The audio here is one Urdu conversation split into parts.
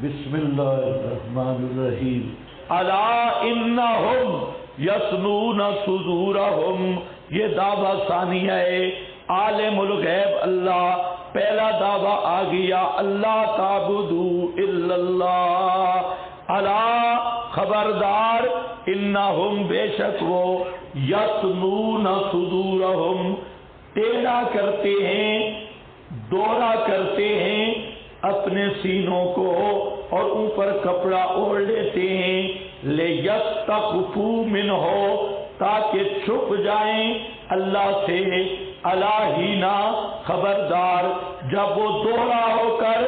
بسم اللہ الرحمن الرحیم الا انہم یسنون صدورہم، یہ دعویٰ ثانیہ ہے عالم الغیب اللہ. پہلا دعویٰ آ گیا اللہ تعبدوا الا اللہ. الا خبردار، انہم بے شک وہ یسنون صدورہم ٹیڑھا کرتے ہیں، دوہرا کرتے ہیں اپنے سینوں کو اور اوپر کپڑا اوڑھ لیتے ہیں، لیستخفوا منہ تاکہ چھپ جائیں اللہ سے. الہینا خبردار، جب وہ دوہرا ہو کر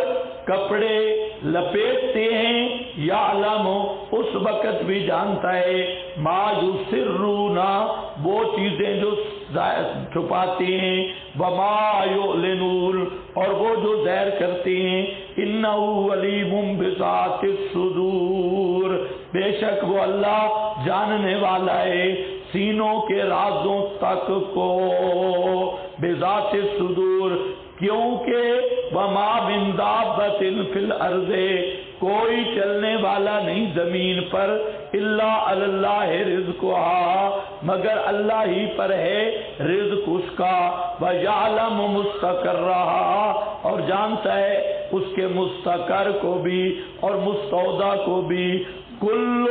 کپڑے لپیٹتے ہیں یعلم اس وقت بھی جانتا ہے ما یسرون وہ چیزیں جو چھپاتے ہیں، وما یعلنون اور وہ جو ظاہر کرتے ہیں. انہ علیم بذات الصدور، بے شک وہ اللہ جاننے والا ہے سینوں کے رازوں تک کو. بذات الصدور، کیونکہ وما من دابۃ فی الارض کوئی چلنے والا نہیں زمین پر، الا علی اللہ رزقها مگر اللہ ہی پر ہے رزق اس کا. ویعلم مستقرها اور جانتا ہے اس کے مستقر کو بھی اور مستودع کو بھی. کل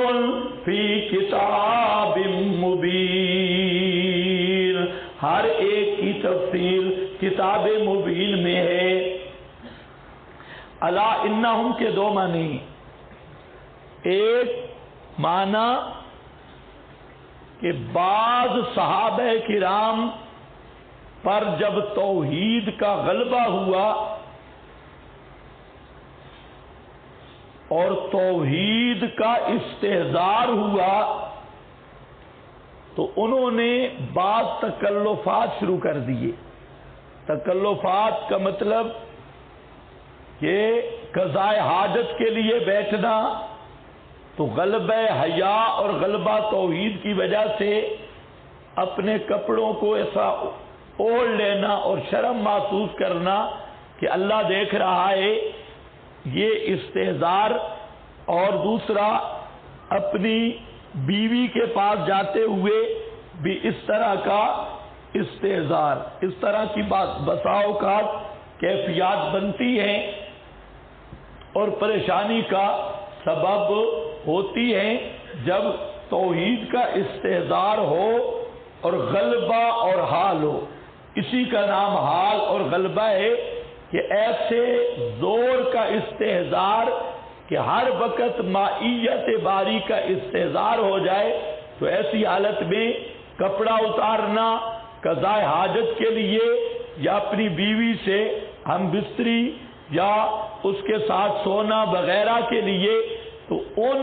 فی کتاب مبین، ہر ایک کی تفصیل کتاب مبین میں ہے. الا انہم کے دو معنی، ایک معنی کہ بعض صحابہ کرام پر جب توحید کا غلبہ ہوا اور توحید کا استحضار ہوا تو انہوں نے بعض تکلفات شروع کر دیے. تکلفات کا مطلب کہ قضائے حاجت کے لیے بیٹھنا، تو غلبہ حیا اور غلبہ توحید کی وجہ سے اپنے کپڑوں کو ایسا اوڑھ لینا اور شرم محسوس کرنا کہ اللہ دیکھ رہا ہے، یہ استحضار. اور دوسرا اپنی بیوی کے پاس جاتے ہوئے بھی اس طرح کا استحضار. اس طرح کی بسا اوقات کیفیات بنتی ہیں اور پریشانی کا سبب ہوتی ہیں جب توحید کا استحضار ہو اور غلبہ اور حال ہو. اسی کا نام حال اور غلبہ ہے کہ ایسے زور کا استحضار کہ ہر وقت مائیت باری کا استحضار ہو جائے. تو ایسی حالت میں کپڑا اتارنا قضاء حاجت کے لیے یا اپنی بیوی سے ہم بستری یا اس کے ساتھ سونا وغیرہ کے لیے، تو ان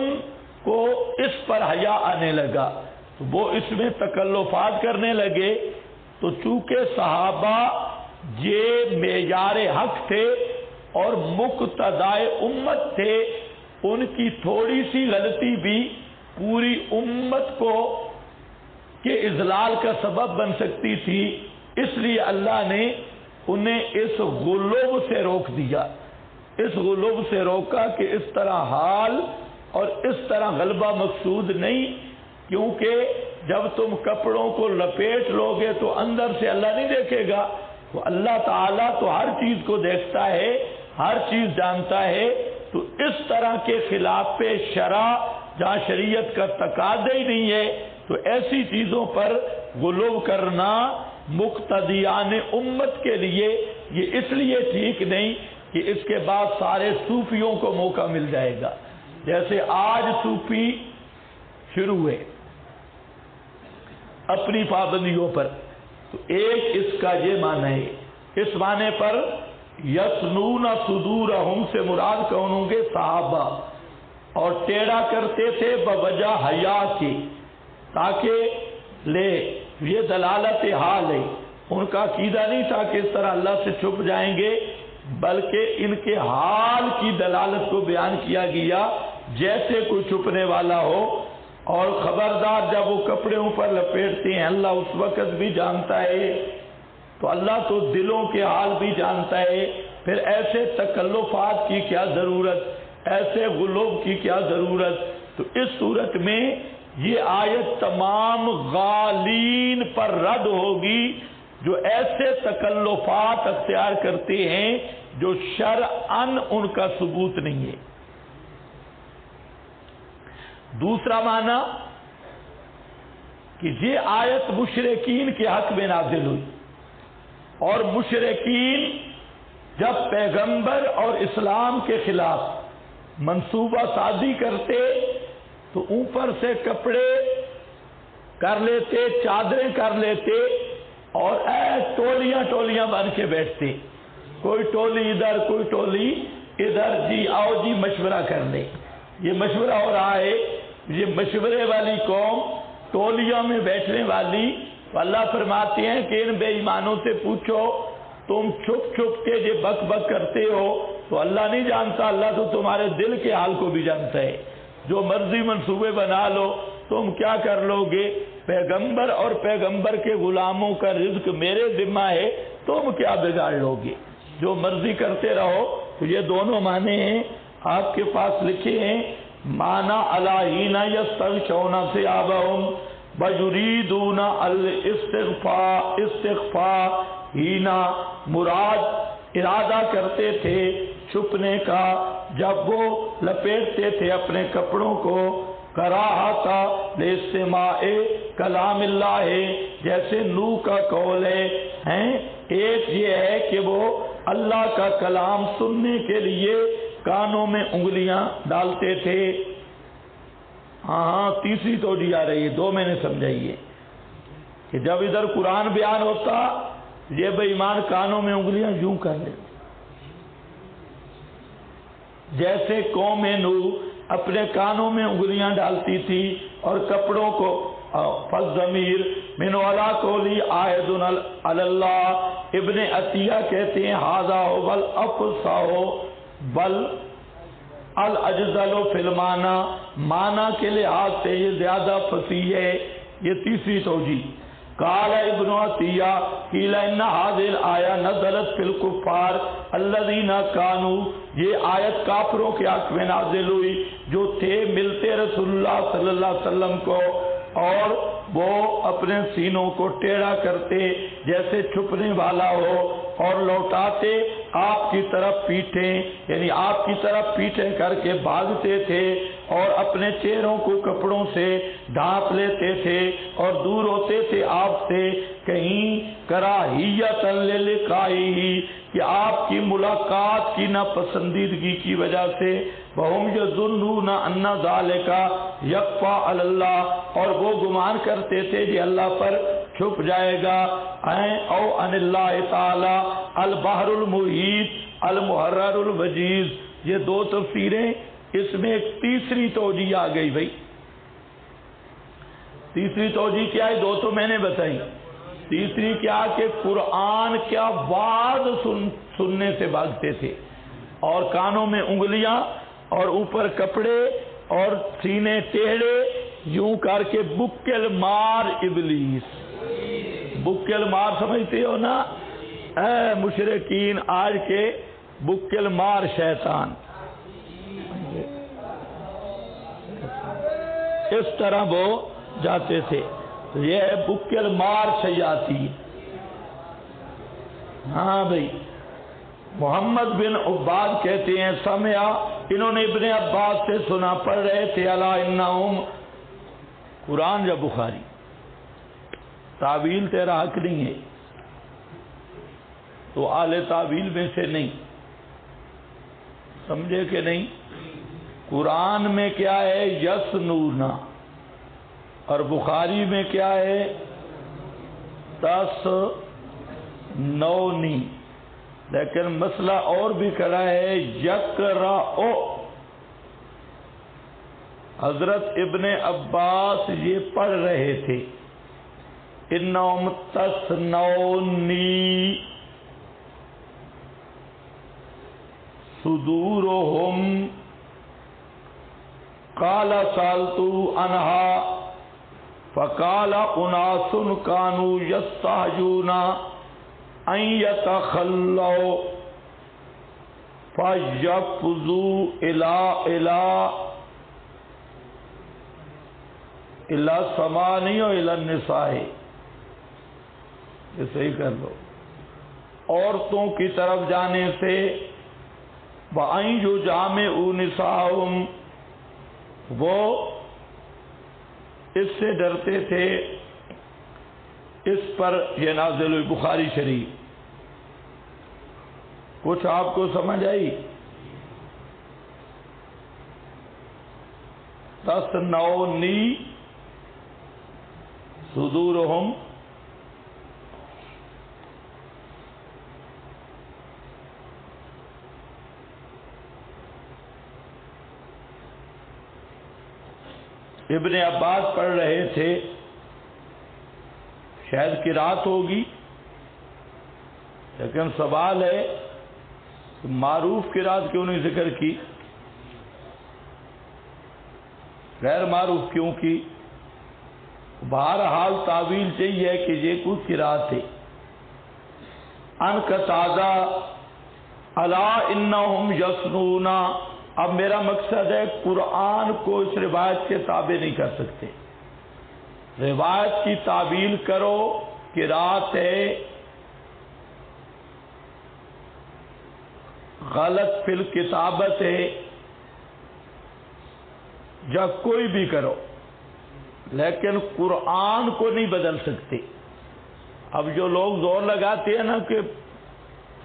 کو اس پر حیا آنے لگا تو وہ اس میں تکلفات کرنے لگے. تو چونکہ صحابہ یہ معیار حق تھے اور مقتدائے امت تھے، ان کی تھوڑی سی غلطی بھی پوری امت کو کے اضلال کا سبب بن سکتی تھی. اس لیے اللہ نے انہیں اس غلو سے روک دیا، اس غلو سے روکا کہ اس طرح حال اور اس طرح غلبہ مقصود نہیں. کیونکہ جب تم کپڑوں کو لپیٹ لو گے تو اندر سے اللہ نہیں دیکھے گا. تو اللہ تعالیٰ تو ہر چیز کو دیکھتا ہے، ہر چیز جانتا ہے. تو اس طرح کے خلاف شرع جہاں شریعت کا تقاضا ہی نہیں ہے تو ایسی چیزوں پر غلو کرنا مقتدیان امت کے لیے یہ اس لیے ٹھیک نہیں کہ اس کے بعد سارے صوفیوں کو موقع مل جائے گا. جیسے آج صوفی شروع ہوئے اپنی پابندیوں پر، تو ایک اس کا یہ معنی ہے. اس معنی پر یسنون صدورہم سے مراد کون ہوں گے؟ صحابہ. اور ٹیڑھا کرتے تھے بوجہ حیا کی، تاکہ لے یہ دلالت حال ہے. ان کا عقیدہ نہیں تھا کہ اس طرح اللہ سے چھپ جائیں گے، بلکہ ان کے حال کی دلالت کو بیان کیا گیا جیسے کوئی چھپنے والا ہو. اور خبردار جب وہ کپڑے اوپر لپیٹتے ہیں اللہ اس وقت بھی جانتا ہے. تو اللہ تو دلوں کے حال بھی جانتا ہے. پھر ایسے تکلفات کی کیا ضرورت؟ ایسے غلوب کی کیا ضرورت؟ تو اس صورت میں یہ آیت تمام غالین پر رد ہوگی جو ایسے تکلفات اختیار کرتے ہیں جو شرعاً ان کا ثبوت نہیں ہے۔ دوسرا معنی کہ یہ آیت مشرکین کے حق میں نازل ہوئی، اور مشرکین جب پیغمبر اور اسلام کے خلاف منصوبہ سازی کرتے تو اوپر سے کپڑے کر لیتے، چادریں کر لیتے، اور ٹولیاں ٹولیاں بن کے بیٹھتے، کوئی ٹولی ادھر کوئی ٹولی ادھر، جی آؤ جی مشورہ کر لیں، یہ مشورہ ہو رہا ہے۔ یہ مشورے والی قوم، ٹولیوں میں بیٹھنے والی، اللہ فرماتے ہیں کہ ان بے ایمانوں سے پوچھو تم چھپ چھپ کے یہ بک بک کرتے ہو تو اللہ نہیں جانتا؟ اللہ تو تمہارے دل کے حال کو بھی جانتا ہے۔ جو مرضی منصوبے بنا لو، تم کیا کر لو گے؟ پیغمبر اور پیغمبر کے غلاموں کا رزق میرے ذمہ ہے، تم کیا بگاڑ لو گے؟ جو مرضی کرتے رہو۔ تو یہ دونوں معنی ہیں، آپ کے پاس لکھے ہیں۔ معنی الہین یستغشون ثیابہم ویریدون الاستخفاء ہینا، مراد ارادہ کرتے تھے چھپنے کا جب وہ لپیٹتے تھے اپنے کپڑوں کو، کراہت لاستماع کلام اللہ، جیسے نوح کا قول ہے، ایک یہ ہے کہ وہ اللہ کا کلام سننے کے لیے کانوں میں انگلیاں ڈالتے تھے۔ ہاں تیسری توجہ آ رہی ہے، دو میں نے سمجھائی ہے کہ جب ادھر قرآن بیان ہوتا یہ بے ایمان کانوں میں انگلیاں یوں کر لیتے، جیسے قوم نوح اپنے کانوں میں انگلیاں ڈالتی تھی اور کپڑوں کو فالضمیر من ولا قولی عائد علی اللہ۔ ابن عطیہ کہتے ہیں ھذا هو بل افصح بل الاجزل فی المعنی، معنی کے لحاظ سے یہ زیادہ فصیح ہے۔ یہ تیسری توجہ۔ قال ابن عطیہ قیل ان هذه الآیہ نزلت فی الکفار الذین کانوا، یہ آیت کافروں کے حق میں نازل ہوئی جو تھے ملتے رسول اللہ صلی اللہ علیہ وسلم کو، اور وہ اپنے سینوں کو ٹیڑھا کرتے جیسے چھپنے والا ہو، اور لوٹاتے آپ کی طرف پیٹھیں، یعنی آپ کی طرف پیٹھیں کر کے بھاگتے تھے، اور اپنے چہروں کو کپڑوں سے ڈھانپ لیتے تھے اور دور ہوتے تھے آپ سے، کہیں کراہیت للقائہ، کہ آپ کی ملاقات کی ناپسندیدگی کی وجہ سے، وہم یظنون ان ذالک یخفی علی اللہ، اور وہ گمان کرتے تھے کہ اللہ پر چھپ جائے گا، او ان اللہ تعالی البحر المحیط المحرر الوجیز۔ یہ دو تفسیریں، اس میں ایک تیسری توجہ آ گئی بھائی۔ تیسری توجہ کیا ہے؟ دو تو میں نے بتائی، تیسری کیا کہ قرآن کیا واز سننے سے بھاگتے تھے، اور کانوں میں انگلیاں اور اوپر کپڑے اور سینے ٹیڑھے یوں کر کے بکل مار ابلیس۔ بکل مار سمجھتے ہو نا؟ اے مشرکین آج کے بکل مار شیطان، اس طرح وہ جاتے تھے۔ یہ ہے بکل مار شیاطین۔ ہاں بھائی، محمد بن عباد کہتے ہیں سمعا، انہوں نے ابن عباس سے سنا، پڑھ رہے تھے الا انہم، قرآن یا بخاری؟ تعویل تیرا حق نہیں ہے تو اہل تعویل میں سے نہیں، سمجھے کہ نہیں؟ قرآن میں کیا ہے؟ یسنون، اور بخاری میں کیا ہے؟ تسنونی، لیکن مسئلہ اور بھی کھڑا ہے یقرأ۔ حضرت ابن عباس یہ پڑھ رہے تھے انہم تسنونی صدورہم، قال سألت عنہا فقال اناس كانوا يستحيون ان يتخلوا فَيَقْفُزُوا إِلَى السَّمَانِ وَإِلَى النِّسَاءِ، یہ صحیح کر لو، عورتوں کی طرف جانے سے، وَأَن يُجَامِعُوا نِسَاءَهُمْ، وہ اس سے ڈرتے تھے، اس پر یہ نازل ہوئی بخاری شریف۔ کچھ آپ کو سمجھ آئی؟ تَثْنَوْنِي صُدُورُهُمْ، ابن عباس پڑھ رہے تھے، شاید قرات ہوگی، لیکن سوال ہے کہ معروف قرات کیوں نہیں ذکر کی، غیر معروف کیوں کی؟ بہرحال تعویل چاہیے کہ یہ کچھ قرات ہے۔ ان قتادہ الا انہم یسنون، اب میرا مقصد ہے قرآن کو اس روایت کے تابع نہیں کر سکتے، روایت کی تعویل کرو، قرات ہے، غلط فی الکتابت ہے، یا کوئی بھی کرو، لیکن قرآن کو نہیں بدل سکتے۔ اب جو لوگ زور لگاتے ہیں نا کہ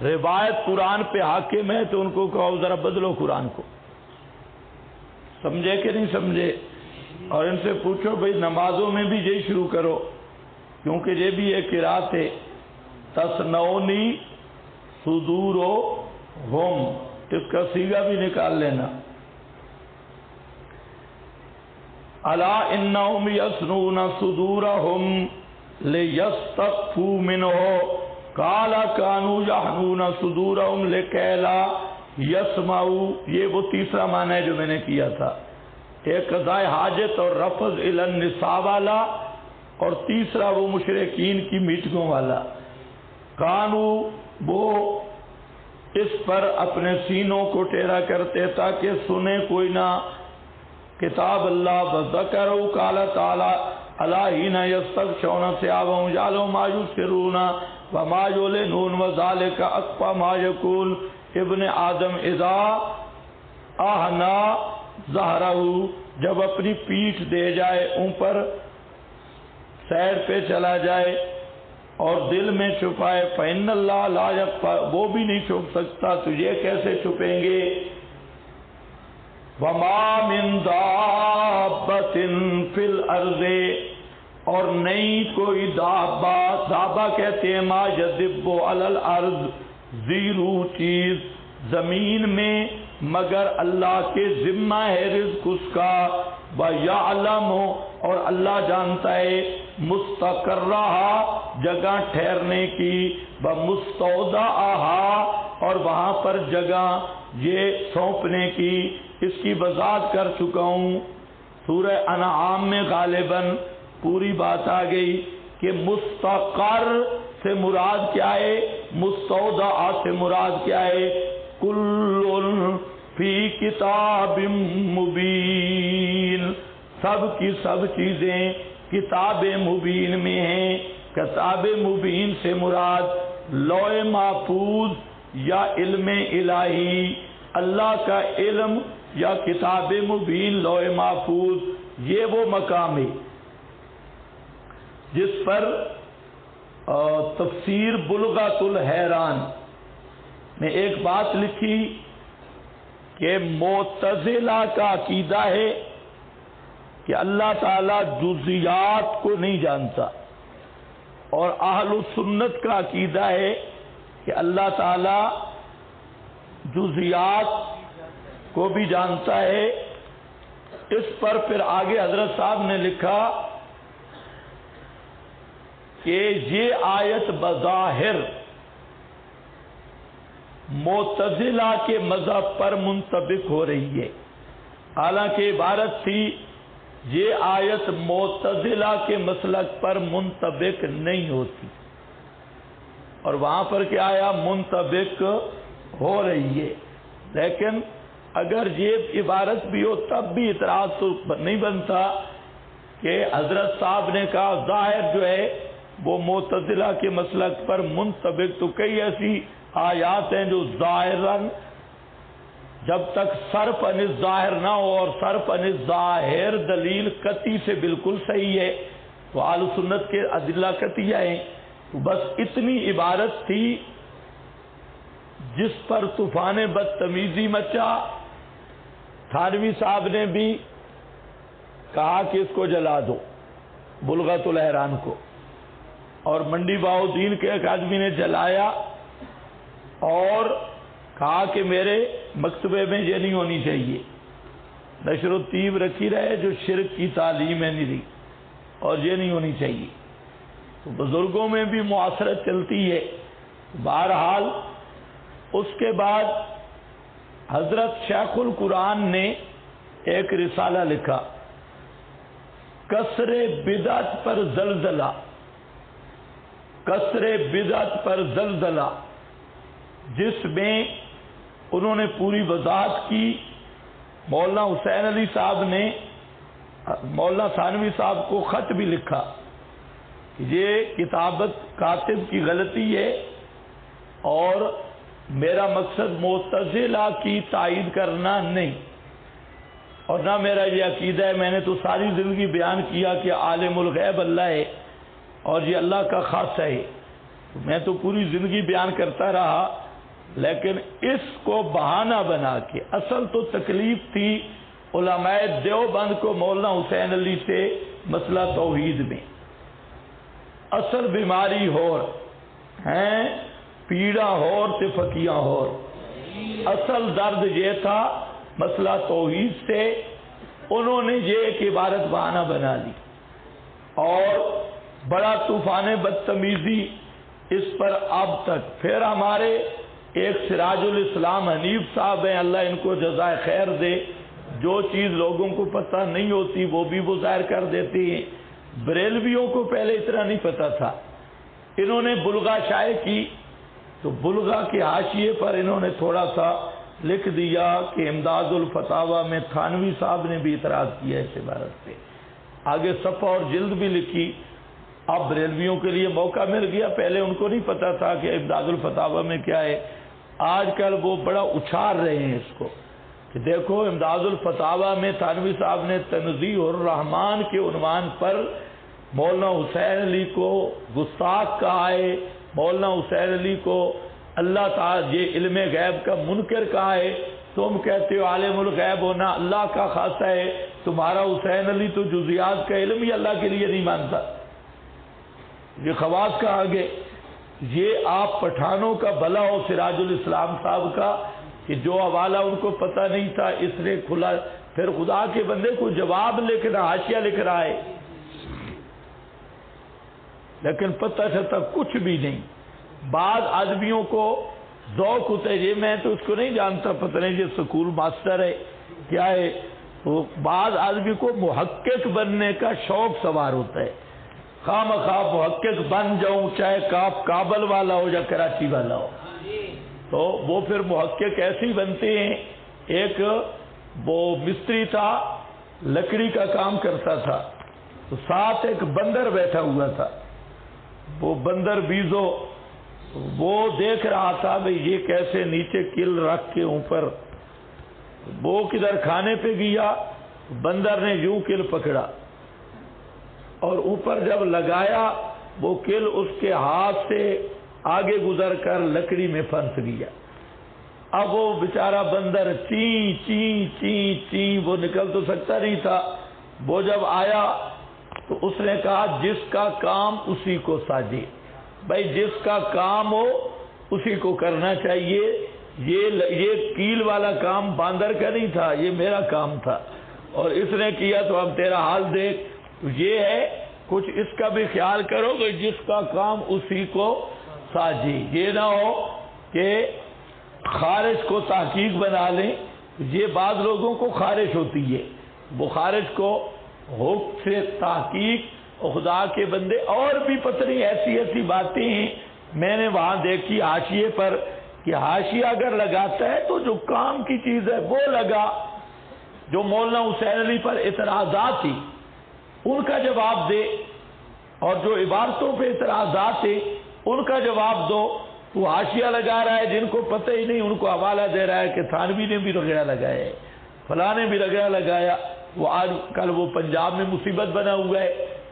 روایت قرآن پہ حاکم ہے، تو ان کو کہو ذرا بدلو قرآن کو، سمجھے کہ نہیں سمجھے؟ اور ان سے پوچھو بھئی نمازوں میں بھی یہی شروع کرو، کیونکہ یہ بھی ایک قرات ہے، تَثْنَوْنِي صُدُورُهُمْ، اس کا صیغہ بھی نکال لینا، الا انہم یثنون صدورہم لیستخفوا منہ، قال كانوا یحنون صدورہم لکی لا یسمعوا، یہ وہ تیسرا معنی ہے جو میں نے کیا تھا، ایک قضاء حاجت اور رفض الی النساء والا، اور تیسرا وہ مشرکین کی میٹنگوں والا۔ کانو، وہ اس پر اپنے سینوں کو ٹیڑھا کرتے تاکہ سنے کوئی نہ کتاب اللہ، وذکروا قال تعالی الا حین یستغشون ثیابهم یعلم ما یسرون وما یعلنون وذلک اخفی ما یقول ابن آدم اذا احنا ظہرہ، جب اپنی پیٹھ دے جائے اوپر، سیر پہ چلا جائے اور دل میں چھپائے، فإن اللہ لا یخفی، وہ بھی نہیں چھپ سکتا، تو یہ کیسے چھپیں گے؟ وما من دابۃ فی الارض، اور نہیں کوئی دابہ کہتے ہیں ما یدب علی الارض، زیرو چیز زمین میں، مگر اللہ کے ذمہ ہے رزق اس کا، وَيَعْلَمُ، اور اللہ جانتا ہے، مستقرہا، جگہ ٹھہرنے کی، وَمُسْتَوْدَعَہا، اور وہاں پر جگہ یہ سونپنے کی، اس کی وضاحت کر چکا ہوں سورہ انعام میں، غالباً پوری بات آ گئی کہ مستقر سے مراد کیا ہے، مستودع سے مراد کیا ہے، کل فی کتاب مبین، سب کی سب چیزیں کتاب مبین میں ہیں۔ کتاب مبین سے مراد لوح محفوظ یا علم الہی، اللہ کا علم یا کتاب مبین لوح محفوظ، یہ وہ مقام ہے جس پر تفسیر بلغۃ الحیران میں ایک بات لکھی کہ معتزلہ کا عقیدہ ہے کہ اللہ تعالیٰ جزیات کو نہیں جانتا، اور اہل سنت کا عقیدہ ہے کہ اللہ تعالیٰ جزیات کو بھی جانتا ہے۔ اس پر پھر آگے حضرت صاحب نے لکھا کہ یہ آیت بظاہر معتزلہ کے مذہب پر منطبق ہو رہی ہے، حالانکہ عبارت تھی یہ آیت معتزلہ کے مسلک پر منطبق نہیں ہوتی، اور وہاں پر کیا آیا، منطبق ہو رہی ہے۔ لیکن اگر یہ عبارت بھی ہو تب بھی اعتراض تو نہیں بنتا کہ حضرت صاحب نے کہا ظاہر جو ہے وہ معتزلہ کے مسلک پر منطبق، تو کئی ایسی آیات ہیں جو ظاہراً جب تک صرف عن الظاہر نہ ہو، اور صرف عن الظاہر دلیل قطعی سے بالکل صحیح ہے تو اہل سنت کے ادلہ قطعیہ ہیں، تو بس اتنی عبارت تھی جس پر طوفان بدتمیزی مچا۔ تھانوی صاحب نے بھی کہا کہ اس کو جلا دو، بلغت الحیران کو، اور منڈی بہاؤدین کے ایک آدمی نے جلایا اور کہا کہ میرے مکتبے میں یہ نہیں ہونی چاہیے، نشر و طیب رکھی رہے جو شرک کی تعلیم ہے نہیں، اور یہ نہیں ہونی چاہیے۔ تو بزرگوں میں بھی معاصرت چلتی ہے۔ بہرحال اس کے بعد حضرت شیخ القرآن نے ایک رسالہ لکھا، کسر بدعت پر زلزلہ، کسر بدعت پر زلزلہ، جس میں انہوں نے پوری وضاحت کی۔ مولانا حسین علی صاحب نے مولانا ثانوی صاحب کو خط بھی لکھا کہ یہ کتابت کاتب کی غلطی ہے، اور میرا مقصد معتزلہ کی تائید کرنا نہیں، اور نہ میرا یہ عقیدہ ہے۔ میں نے تو ساری زندگی بیان کیا کہ عالم الغیب اللہ ہے اور یہ اللہ کا خاصہ ہے، میں تو پوری زندگی بیان کرتا رہا، لیکن اس کو بہانہ بنا کے اصل تو تکلیف تھی علماء دیوبند کو مولانا حسین علی سے مسئلہ توحید میں، اصل بیماری ہور ہیں، پیڑا ہور تے فقیاں ہور، اصل درد یہ تھا مسئلہ توحید سے، انہوں نے یہ ایک عبارت بہانہ بنا لی، اور بڑا طوفان بدتمیزی اس پر اب تک۔ پھر ہمارے ایک سراج الاسلام حنیف صاحب ہیں، اللہ ان کو جزائے خیر دے، جو چیز لوگوں کو پتہ نہیں ہوتی وہ بھی وہ ظاہر کر دیتے ہیں۔ بریلویوں کو پہلے اتنا نہیں پتہ تھا، انہوں نے بلغہ شائع کی، تو بلغہ کے حاشیے پر انہوں نے تھوڑا سا لکھ دیا کہ امداد الفتاوی میں تھانوی صاحب نے بھی اعتراض کیا اس عبارت پہ، آگے صفحہ اور جلد بھی لکھی۔ اب بریلویوں کے لیے موقع مل گیا، پہلے ان کو نہیں پتا تھا کہ امداد الفتاوی میں کیا ہے، آج کل وہ بڑا اچھال رہے ہیں اس کو کہ دیکھو امداد الفتاوی میں تھانوی صاحب نے تنزیہ الرحمن کے عنوان پر مولانا حسین علی کو گستاخ کہا ہے، مولانا حسین علی کو اللہ تعالی یہ علم غیب کا منکر کہا ہے، تم کہتے ہو عالم الغیب ہونا اللہ کا خاصہ ہے، تمہارا حسین علی تو جزیات کا علم ہی اللہ کے لیے نہیں مانتا، یہ خواص کا آگے۔ یہ آپ پٹھانوں کا بھلا ہو سراج الاسلام صاحب کا کہ جو حوالہ ان کو پتہ نہیں تھا اس نے کھلا، پھر خدا کے بندے کو جواب لکھنا، حاشیہ لکھ رہا ہے، لیکن پتہ چلتا کچھ بھی نہیں۔ بعض آدمیوں کو ذوق ہوتا ہے، یہ میں تو اس کو نہیں جانتا، پتہ نہیں یہ سکول ماسٹر ہے کیا ہے، تو بعض آدمی کو محقق بننے کا شوق سوار ہوتا ہے، خواہ مخواہ محقق بن جاؤں، چاہے کابل والا ہو یا کراچی والا ہو، تو وہ پھر محقق ایسے ہی بنتے ہیں۔ ایک وہ مستری تھا، لکڑی کا کام کرتا تھا، تو ساتھ ایک بندر بیٹھا ہوا تھا، وہ بندر بیزو، وہ دیکھ رہا تھا بھئی یہ کیسے نیچے کل رکھ کے اوپر، وہ کدھر کھانے پہ گیا، بندر نے یوں کل پکڑا اور اوپر جب لگایا وہ کل اس کے ہاتھ سے آگے گزر کر لکڑی میں پھنس گیا۔ اب وہ بیچارہ بندر چین چین چین چین، وہ نکل تو سکتا نہیں تھا، وہ جب آیا تو اس نے کہا جس کا کام اسی کو ساجے، بھائی جس کا کام ہو اسی کو کرنا چاہیے، یہ کیل والا کام باندر کا نہیں تھا، یہ میرا کام تھا، اور اس نے کیا تو اب تیرا حال دیکھ۔ یہ ہے کچھ اس کا بھی خیال کرو کہ جس کا کام اسی کو ساجی، یہ نہ ہو کہ خارج کو تحقیق بنا لیں، یہ بعض لوگوں کو خارج ہوتی ہے، وہ خارج کو حکم سے تحقیق، خدا کے بندے اور بھی پتہ نہیں ایسی ایسی باتیں ہیں، میں نے وہاں دیکھی حاشیے پر کہ حاشیہ اگر لگاتا ہے تو جو کام کی چیز ہے وہ لگا. جو مولانا حسین علی پر اعتراضات تھی ان کا جواب دے، اور جو عبارتوں پہ اعتراضات تھے ان کا جواب دو. تو حاشیہ لگا رہا ہے جن کو پتہ ہی نہیں، ان کو حوالہ دے رہا ہے کہ تھانوی نے بھی وغیرہ لگایا ہے، فلاں نے بھی وغیرہ لگایا. وہ آج کل وہ پنجاب میں مصیبت بنا ہوا ہے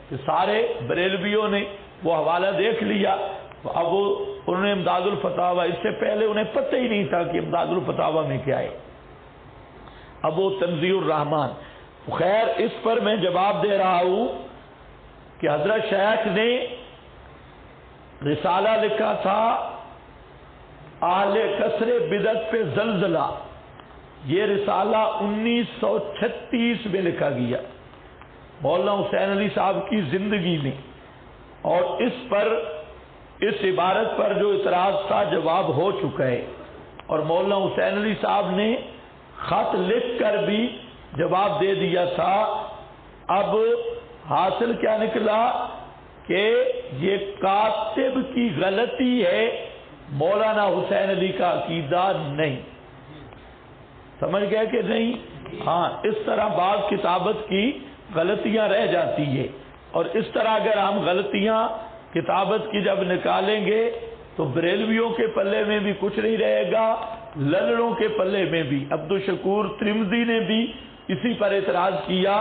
کہ سارے بریلویوں نے وہ حوالہ دیکھ لیا. اب انہوں نے امداد الفتاوی، اس سے پہلے انہیں پتہ ہی نہیں تھا کہ امداد الفتاوی میں کیا ہے. اب وہ تنزیہ الرحمان. خیر اس پر میں جواب دے رہا ہوں کہ حضرت شیخ نے رسالہ لکھا تھا اہل کثر بدعت پہ زلزلہ. یہ رسالہ 1936 میں لکھا گیا مولانا حسین علی صاحب کی زندگی میں، اور اس عبارت پر جو اعتراض تھا جواب ہو چکا ہے. اور مولانا حسین علی صاحب نے خط لکھ کر بھی جواب دے دیا تھا. اب حاصل کیا نکلا کہ یہ کاتب کی غلطی ہے، مولانا حسین علی کا عقیدہ نہیں. سمجھ گئے کہ نہیں؟ ہاں، اس طرح بعض کتابت کی غلطیاں رہ جاتی ہے، اور اس طرح اگر ہم غلطیاں کتابت کی جب نکالیں گے تو بریلویوں کے پلے میں بھی کچھ نہیں رہے گا، للڑوں کے پلے میں بھی. عبدالشکور ترمذی نے بھی اسی پر اعتراض کیا،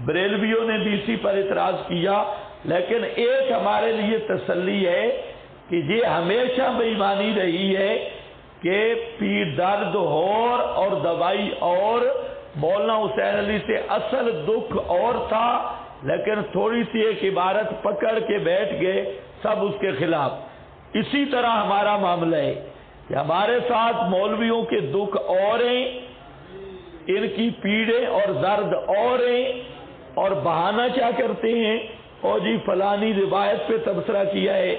بریلویوں نے بھی اسی پر اعتراض کیا. لیکن ایک ہمارے لیے تسلی ہے کہ یہ ہمیشہ بے ایمانی رہی ہے کہ پیر درد اور دوائی اور مولانا حسین علی سے اصل دکھ اور تھا، لیکن تھوڑی سی ایک عبارت پکڑ کے بیٹھ گئے سب اس کے خلاف. اسی طرح ہمارا معاملہ ہے کہ ہمارے ساتھ مولویوں کے دکھ اور ہیں، ان کی پیڑیں اور درد اور ہیں، اور بہانہ کیا کرتے ہیں، اور جی فلانی روایت پہ تبصرہ کیا ہے،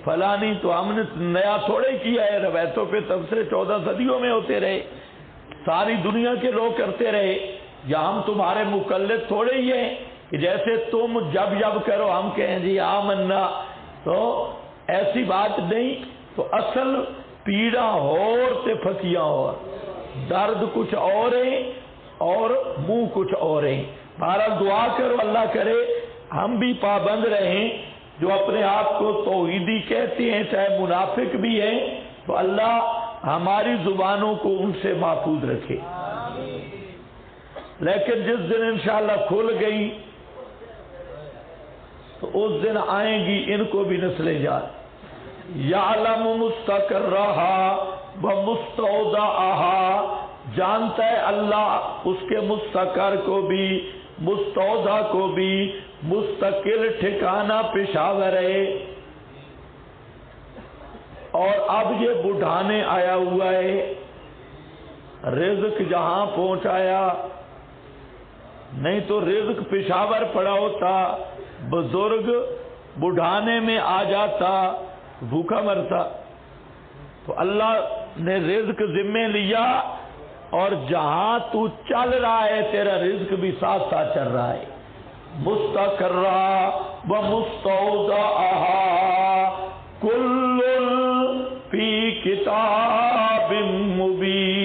فلانی تو ہم نے نیا تھوڑے کیا ہے، روایتوں پہ تبصرے 14 صدیوں میں ہوتے رہے، ساری دنیا کے لوگ کرتے رہے. یا ہم تمہارے مقلد تھوڑے ہی ہیں کہ جیسے تم جب کرو ہم کہیں جی آمنا. تو ایسی بات نہیں. تو اصل پیڑا اور تے پھکیاں اور، درد کچھ اور ہیں اور منہ کچھ اور ہیں. بہرحال دعا کرو اللہ کرے ہم بھی پابند رہیں، جو اپنے آپ کو توحیدی کہتے ہیں چاہے منافق بھی ہیں، تو اللہ ہماری زبانوں کو ان سے محفوظ رکھے. لیکن جس دن انشاءاللہ کھل گئی تو اس دن آئیں گی ان کو بھی نسلیں یاد. یعلم مستقرها ومستودعها، جانتا ہے اللہ اس کے مستقر کو بھی مستودع کو بھی. مستقل ٹھکانہ پشاور ہے، اور اب یہ بڑھانے آیا ہوا ہے، رزق جہاں پہنچایا. نہیں تو رزق پشاور پڑا ہوتا، بزرگ بڑھانے میں آ جاتا، بھوکا مرتا. تو اللہ نے رزق ذمے لیا، اور جہاں تو چل رہا ہے تیرا رزق بھی ساتھ ساتھ چل رہا ہے. مستقرہ و مستودعہ کل فی کتاب مبین.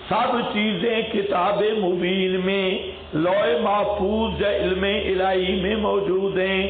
سب چیزیں کتاب مبین میں، لوح محفوظ یا علم الہی میں موجود ہیں.